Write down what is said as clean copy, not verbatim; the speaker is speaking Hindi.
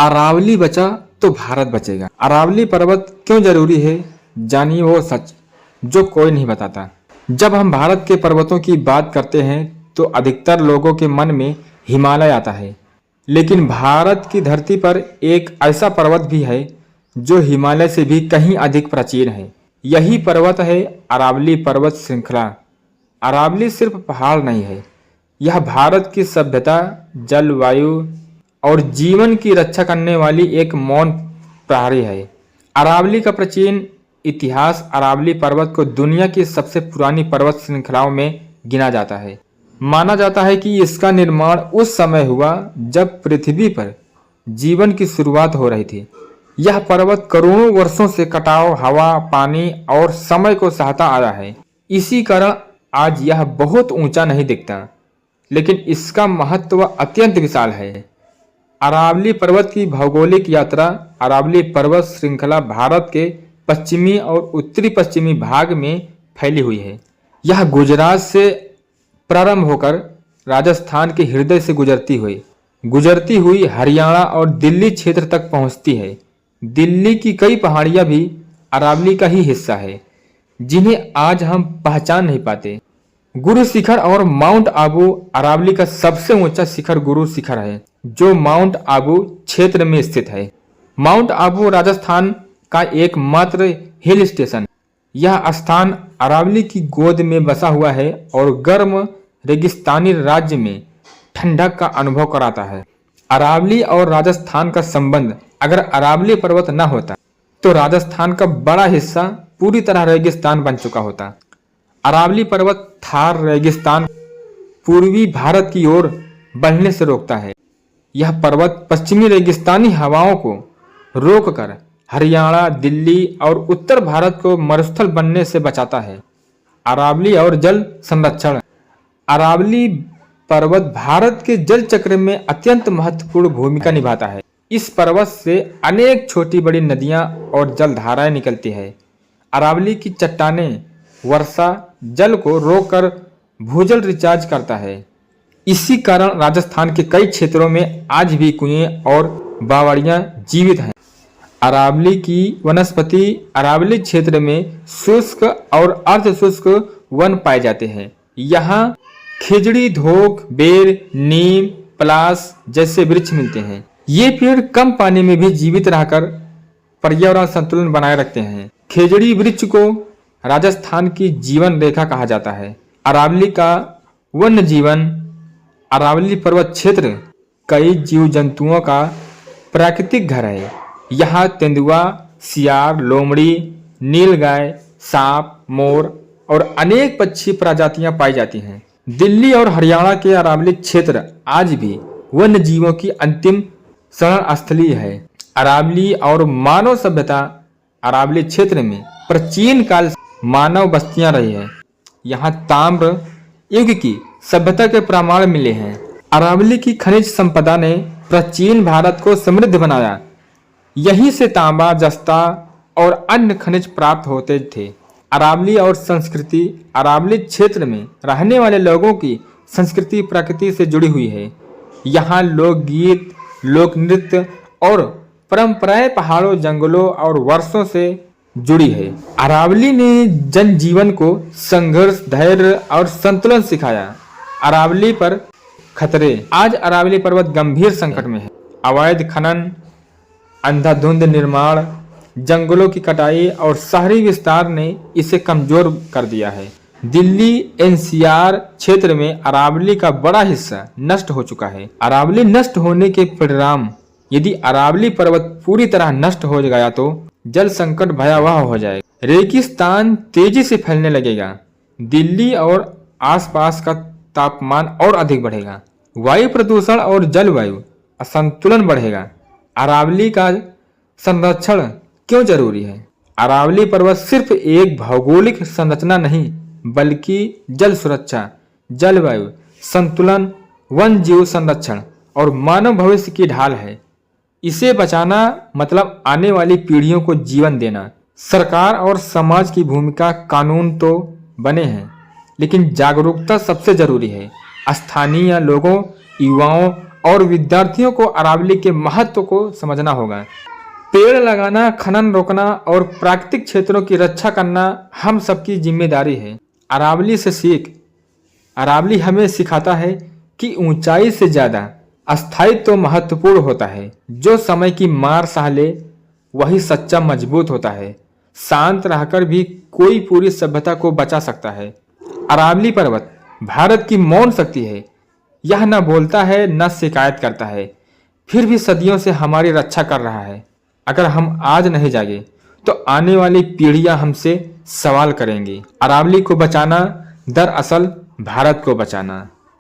अरावली बचा तो भारत बचेगा। अरावली पर्वत क्यों जरूरी है, जानिए वो सच जो कोई नहीं बताता। जब हम भारत के पर्वतों की बात करते हैं तो अधिकतर लोगों के मन में हिमालय आता है, लेकिन भारत की धरती पर एक ऐसा पर्वत भी है जो हिमालय से भी कहीं अधिक प्राचीन है। यही पर्वत है अरावली पर्वत श्रृंखला। अरावली सिर्फ पहाड़ नहीं है, यह भारत की सभ्यता, जलवायु और जीवन की रक्षा करने वाली एक मौन प्रहरी है। अरावली का प्राचीन इतिहास अरावली पर्वत को दुनिया की सबसे पुरानी पर्वत श्रृंखलाओं में गिना जाता है। माना जाता है कि इसका निर्माण उस समय हुआ जब पृथ्वी पर जीवन की शुरुआत हो रही थी। यह पर्वत करोड़ों वर्षों से कटाव, हवा, पानी और समय को सहता आया है। इसी कारण आज यह बहुत ऊंचा नहीं दिखता, लेकिन इसका महत्व अत्यंत विशाल है। अरावली पर्वत की भौगोलिक यात्रा। अरावली पर्वत श्रृंखला भारत के पश्चिमी और उत्तरी पश्चिमी भाग में फैली हुई है। यह गुजरात से प्रारंभ होकर राजस्थान के हृदय से गुजरती हुई हरियाणा और दिल्ली क्षेत्र तक पहुंचती है। दिल्ली की कई पहाड़ियां भी अरावली का ही हिस्सा है, जिन्हें आज हम पहचान नहीं पाते। गुरु शिखर और माउंट आबू। अरावली का सबसे ऊंचा शिखर गुरु शिखर है, जो माउंट आबू क्षेत्र में स्थित है। माउंट आबू राजस्थान का एकमात्र हिल स्टेशन। यह स्थान अरावली की गोद में बसा हुआ है और गर्म रेगिस्तानी राज्य में ठंडक का अनुभव कराता है। अरावली और राजस्थान का संबंध। अगर अरावली पर्वत न होता तो राजस्थान का बड़ा हिस्सा पूरी तरह रेगिस्तान बन चुका होता। अरावली पर्वत थार रेगिस्तान पूर्वी भारत की ओर बढ़ने से रोकता है। यह पर्वत पश्चिमी रेगिस्तानी हवाओं को रोककर हरियाणा, दिल्ली और उत्तर भारत को मरुस्थल बनने से बचाता है। अरावली और जल संरक्षण। अरावली पर्वत भारत के जल चक्र में अत्यंत महत्वपूर्ण भूमिका निभाता है। इस पर्वत से अनेक छोटी बड़ी नदियां और जलधाराएं निकलती है। अरावली की चट्टानें वर्षा जल को रोककर भूजल रिचार्ज करता है। इसी कारण राजस्थान के कई क्षेत्रों में आज भी कुएं और बावड़ियां जीवित हैं। अरावली की वनस्पति। अरावली क्षेत्र में शुष्क और अर्ध शुष्क वन पाए जाते हैं। यहाँ खिजड़ी, धोक, बेर, नीम, पलास जैसे वृक्ष मिलते हैं। ये पेड़ कम पानी में भी जीवित रहकर पर्यावरण संतुलन बनाए रखते हैं। खिजड़ी वृक्ष को राजस्थान की जीवन रेखा कहा जाता है। अरावली का वन्य जीवन। अरावली पर्वत क्षेत्र कई जीव जंतुओं का प्राकृतिक घर है। यहाँ तेंदुआ, सियार, लोमड़ी, नीलगाय, सांप, मोर और अनेक पक्षी प्रजातियां पाई जाती हैं। दिल्ली और हरियाणा के अरावली क्षेत्र आज भी वन्य जीवों की अंतिम शरण स्थली है। अरावली और मानव सभ्यता। अरावली क्षेत्र में प्राचीन काल से मानव बस्तियां रही है। यहाँ ताम्र युग की सभ्यता के प्रमाण मिले हैं। अरावली की खनिज संपदा ने प्राचीन भारत को समृद्ध बनाया। यहीं से तांबा, जस्ता और अन्य खनिज प्राप्त होते थे। अरावली और संस्कृति। अरावली क्षेत्र में रहने वाले लोगों की संस्कृति प्रकृति से जुड़ी हुई है। यहाँ लोकगीत, लोक नृत्य और परंपराएं पहाड़ों, जंगलों और वर्षों से जुड़ी है। अरावली ने जनजीवन को संघर्ष, धैर्य और संतुलन सिखाया। अरावली पर खतरे। आज अरावली पर्वत गंभीर संकट में है। अवैध खनन, अंधाधुंध निर्माण, जंगलों की कटाई और शहरी विस्तार ने इसे कमजोर कर दिया है। दिल्ली एनसीआर क्षेत्र में अरावली का बड़ा हिस्सा नष्ट हो चुका है। अरावली नष्ट होने के परिणाम। यदि अरावली पर्वत पूरी तरह नष्ट हो गया तो जल संकट भयावह हो जाएगा। रेगिस्तान तेजी से फैलने लगेगा। दिल्ली और आसपास का तापमान और अधिक बढ़ेगा। वायु प्रदूषण और जलवायु असंतुलन बढ़ेगा। अरावली का संरक्षण क्यों जरूरी है? अरावली पर्वत सिर्फ एक भौगोलिक संरचना नहीं, बल्कि जल सुरक्षा, जलवायु संतुलन, वन जीव संरक्षण और मानव भविष्य की ढाल है। इसे बचाना मतलब आने वाली पीढ़ियों को जीवन देना। सरकार और समाज की भूमिका। कानून तो बने हैं, लेकिन जागरूकता सबसे जरूरी है। स्थानीय लोगों, युवाओं और विद्यार्थियों को अरावली के महत्व को समझना होगा। पेड़ लगाना, खनन रोकना और प्राकृतिक क्षेत्रों की रक्षा करना हम सबकी जिम्मेदारी है। अरावली से सीख। अरावली हमें सिखाता है कि ऊंचाई से ज्यादा अस्थायित्व तो महत्वपूर्ण होता है। जो समय की मार सह ले वही सच्चा मजबूत होता है। शांत रहकर भी कोई पूरी सभ्यता को बचा सकता है। अरावली पर्वत भारत की मौन शक्ति है। यह न बोलता है न शिकायत करता है, फिर भी सदियों से हमारी रक्षा कर रहा है। अगर हम आज नहीं जागे तो आने वाली पीढ़ियां हमसे सवाल करेंगी। अरावली को बचाना दरअसल भारत को बचाना।